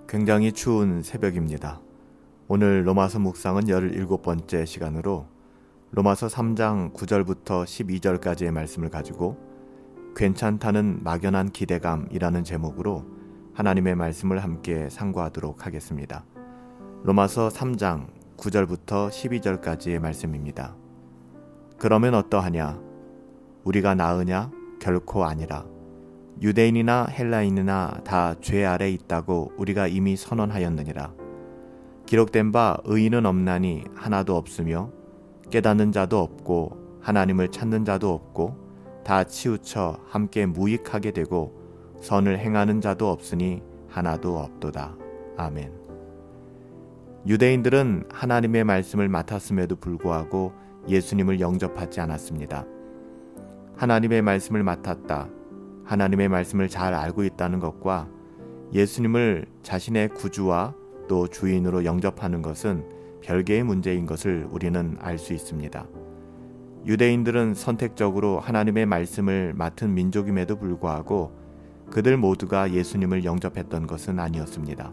굉장히 추운 새벽입니다. 오늘 로마서 묵상은 17번째 시간으로 로마서 3장 9절부터 12절까지의 말씀을 가지고 괜찮다는 막연한 기대감이라는 제목으로 하나님의 말씀을 함께 상고하도록 하겠습니다. 로마서 3장 9절부터 12절까지의 말씀입니다. 그러면 어떠하냐? 우리가 나으냐? 결코 아니라. 유대인이나 헬라인이나 다 죄 아래 있다고 우리가 이미 선언하였느니라. 기록된 바 의인은 없나니 하나도 없으며 깨닫는 자도 없고 하나님을 찾는 자도 없고 다 치우쳐 함께 무익하게 되고 선을 행하는 자도 없으니 하나도 없도다. 아멘. 유대인들은 하나님의 말씀을 맡았음에도 불구하고 예수님을 영접하지 않았습니다. 하나님의 말씀을 맡았다, 하나님의 말씀을 잘 알고 있다는 것과 예수님을 자신의 구주와 또 주인으로 영접하는 것은 별개의 문제인 것을 우리는 알 수 있습니다. 유대인들은 선택적으로 하나님의 말씀을 맡은 민족임에도 불구하고 그들 모두가 예수님을 영접했던 것은 아니었습니다.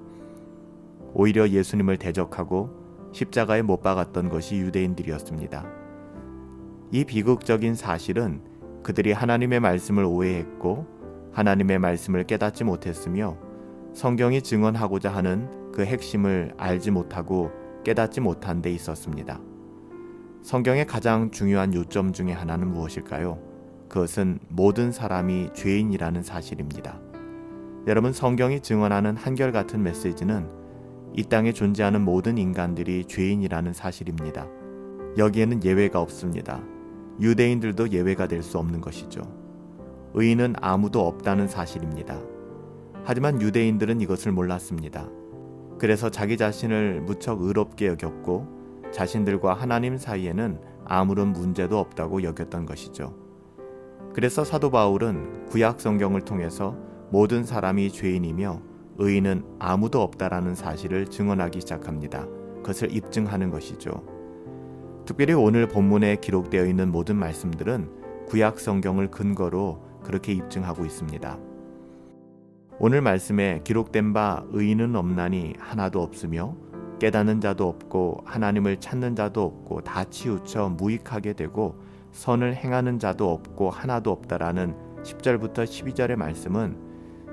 오히려 예수님을 대적하고 십자가에 못 박았던 것이 유대인들이었습니다. 이 비극적인 사실은 그들이 하나님의 말씀을 오해했고 하나님의 말씀을 깨닫지 못했으며 성경이 증언하고자 하는 그 핵심을 알지 못하고 깨닫지 못한 데 있었습니다. 성경의 가장 중요한 요점 중에 하나는 무엇일까요? 그것은 모든 사람이 죄인이라는 사실입니다. 여러분, 성경이 증언하는 한결같은 메시지는 이 땅에 존재하는 모든 인간들이 죄인이라는 사실입니다. 여기에는 예외가 없습니다. 유대인들도 예외가 될 수 없는 것이죠. 의인은 아무도 없다는 사실입니다. 하지만 유대인들은 이것을 몰랐습니다. 그래서 자기 자신을 무척 의롭게 여겼고 자신들과 하나님 사이에는 아무런 문제도 없다고 여겼던 것이죠. 그래서 사도 바울은 구약 성경을 통해서 모든 사람이 죄인이며 의인은 아무도 없다라는 사실을 증언하기 시작합니다. 그것을 입증하는 것이죠. 특별히 오늘 본문에 기록되어 있는 모든 말씀들은 구약 성경을 근거로 그렇게 입증하고 있습니다. 오늘 말씀에 기록된 바 의인은 없나니 하나도 없으며 깨닫는 자도 없고 하나님을 찾는 자도 없고 다 치우쳐 무익하게 되고 선을 행하는 자도 없고 하나도 없다라는 10절부터 12절의 말씀은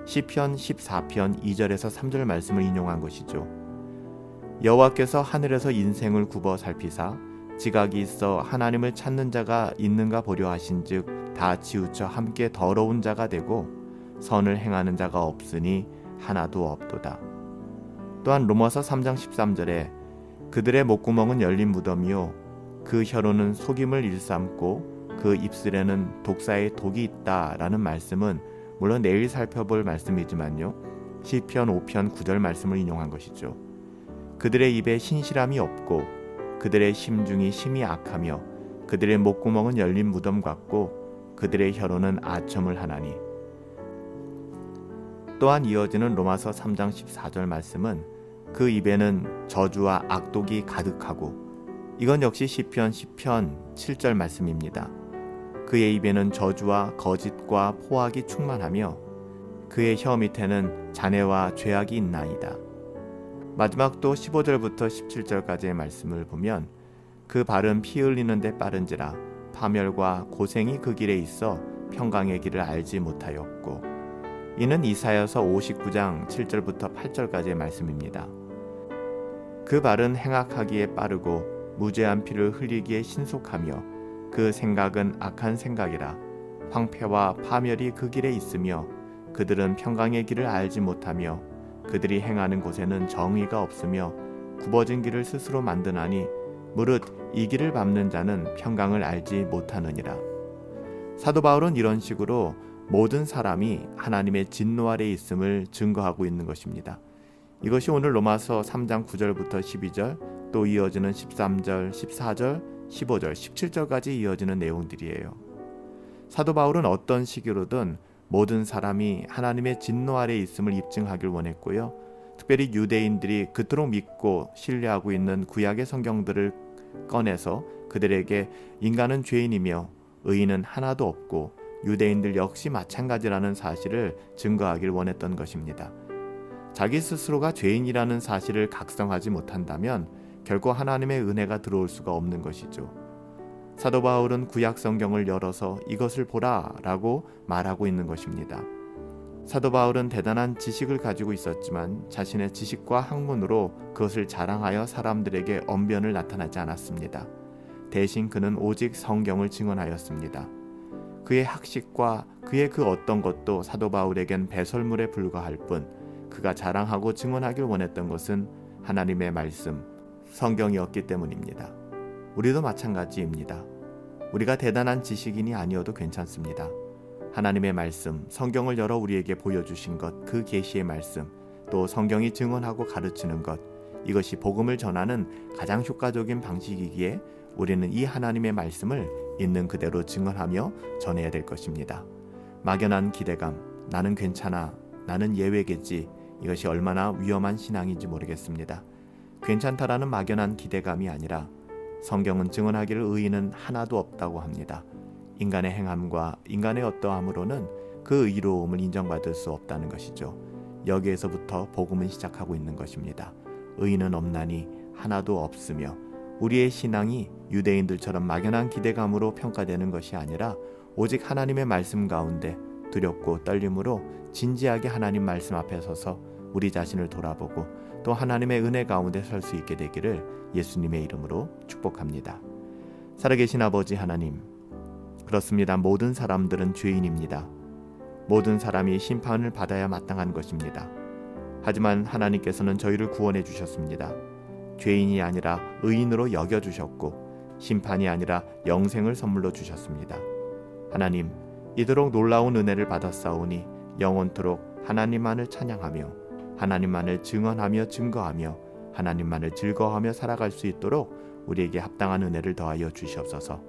시편 14편 2절에서 3절 말씀을 인용한 것이죠. 여호와께서 하늘에서 인생을 굽어 살피사 지각이 있어 하나님을 찾는 자가 있는가 보려 하신즉 다 치우쳐 함께 더러운 자가 되고 선을 행하는 자가 없으니 하나도 없도다. 또한 로마서 3장 13절에 그들의 목구멍은 열린 무덤이요 그 혀로는 속임을 일삼고 그 입술에는 독사의 독이 있다라는 말씀은 물론 내일 살펴볼 말씀이지만요, 시편 5편 9절 말씀을 인용한 것이죠. 그들의 입에 신실함이 없고 그들의 심중이 심히 악하며 그들의 목구멍은 열린 무덤 같고 그들의 혀로는 아첨을 하나니. 또한 이어지는 로마서 3장 14절 말씀은 그 입에는 저주와 악독이 가득하고, 이건 역시 시편 10편 7절 말씀입니다. 그의 입에는 저주와 거짓과 포악이 충만하며 그의 혀 밑에는 잔해와 죄악이 있나이다. 마지막 또 15절부터 17절까지의 말씀을 보면 그 발은 피 흘리는 데 빠른지라 파멸과 고생이 그 길에 있어 평강의 길을 알지 못하였고, 이는 이사야서 59장 7절부터 8절까지의 말씀입니다. 그 발은 행악하기에 빠르고 무죄한 피를 흘리기에 신속하며 그 생각은 악한 생각이라 황폐와 파멸이 그 길에 있으며 그들은 평강의 길을 알지 못하며 그들이 행하는 곳에는 정의가 없으며 굽어진 길을 스스로 만드나니 무릇 이 길을 밟는 자는 평강을 알지 못하느니라. 사도 바울은 이런 식으로 모든 사람이 하나님의 진노 아래 있음을 증거하고 있는 것입니다. 이것이 오늘 로마서 3장 9절부터 12절, 또 이어지는 13절, 14절, 15절, 17절까지 이어지는 내용들이에요. 사도 바울은 어떤 식으로든 모든 사람이 하나님의 진노 아래 있음을 입증하길 원했고요. 특별히 유대인들이 그토록 믿고 신뢰하고 있는 구약의 성경들을 꺼내서 그들에게 인간은 죄인이며 의인은 하나도 없고 유대인들 역시 마찬가지라는 사실을 증거하길 원했던 것입니다. 자기 스스로가 죄인이라는 사실을 각성하지 못한다면 결코 하나님의 은혜가 들어올 수가 없는 것이죠. 사도 바울은 구약 성경을 열어서 이것을 보라라고 말하고 있는 것입니다. 사도 바울은 대단한 지식을 가지고 있었지만 자신의 지식과 학문으로 그것을 자랑하여 사람들에게 언변을 나타나지 않았습니다. 대신 그는 오직 성경을 증언하였습니다. 그의 학식과 그의 그 어떤 것도 사도 바울에겐 배설물에 불과할 뿐 그가 자랑하고 증언하길 원했던 것은 하나님의 말씀, 성경이었기 때문입니다. 우리도 마찬가지입니다. 우리가 대단한 지식인이 아니어도 괜찮습니다. 하나님의 말씀, 성경을 열어 우리에게 보여주신 것, 그 계시의 말씀, 또 성경이 증언하고 가르치는 것, 이것이 복음을 전하는 가장 효과적인 방식이기에 우리는 이 하나님의 말씀을 있는 그대로 증언하며 전해야 될 것입니다. 막연한 기대감, 나는 괜찮아, 나는 예외겠지, 이것이 얼마나 위험한 신앙인지 모르겠습니다. 괜찮다라는 막연한 기대감이 아니라 성경은 증언하기를 의인은 하나도 없다고 합니다. 인간의 행함과 인간의 어떠함으로는 그 의로움을 인정받을 수 없다는 것이죠. 여기에서부터 복음은 시작하고 있는 것입니다. 의인은 없나니 하나도 없으며 우리의 신앙이 유대인들처럼 막연한 기대감으로 평가되는 것이 아니라 오직 하나님의 말씀 가운데 두렵고 떨림으로 진지하게 하나님 말씀 앞에 서서 우리 자신을 돌아보고 또 하나님의 은혜 가운데 설 수 있게 되기를 예수님의 이름으로 축복합니다. 살아계신 아버지 하나님, 그렇습니다. 모든 사람들은 죄인입니다. 모든 사람이 심판을 받아야 마땅한 것입니다. 하지만 하나님께서는 저희를 구원해 주셨습니다. 죄인이 아니라 의인으로 여겨주셨고 심판이 아니라 영생을 선물로 주셨습니다. 하나님, 이토록 놀라운 은혜를 받았사오니 영원토록 하나님만을 찬양하며 하나님만을 증언하며 증거하며 하나님만을 즐거워하며 살아갈 수 있도록 우리에게 합당한 은혜를 더하여 주시옵소서.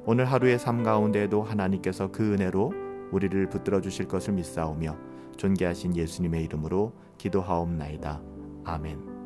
오늘 하루의 삶 가운데에도 하나님께서 그 은혜로 우리를 붙들어 주실 것을 믿사오며 존귀하신 예수님의 이름으로 기도하옵나이다. 아멘.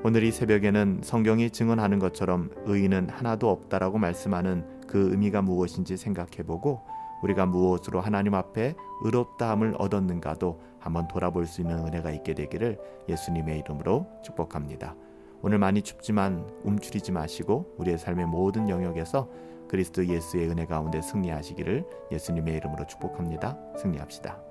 오늘 이 새벽에는 성경이 증언하는 것처럼 의인은 하나도 없다라고 말씀하는 그 의미가 무엇인지 생각해보고 우리가 무엇으로 하나님 앞에 의롭다함을 얻었는가도 한번 돌아볼 수 있는 은혜가 있게 되기를 예수님의 이름으로 축복합니다. 오늘 많이 춥지만 움츠리지 마시고 우리의 삶의 모든 영역에서 그리스도 예수의 은혜 가운데 승리하시기를 예수님의 이름으로 축복합니다. 승리합시다.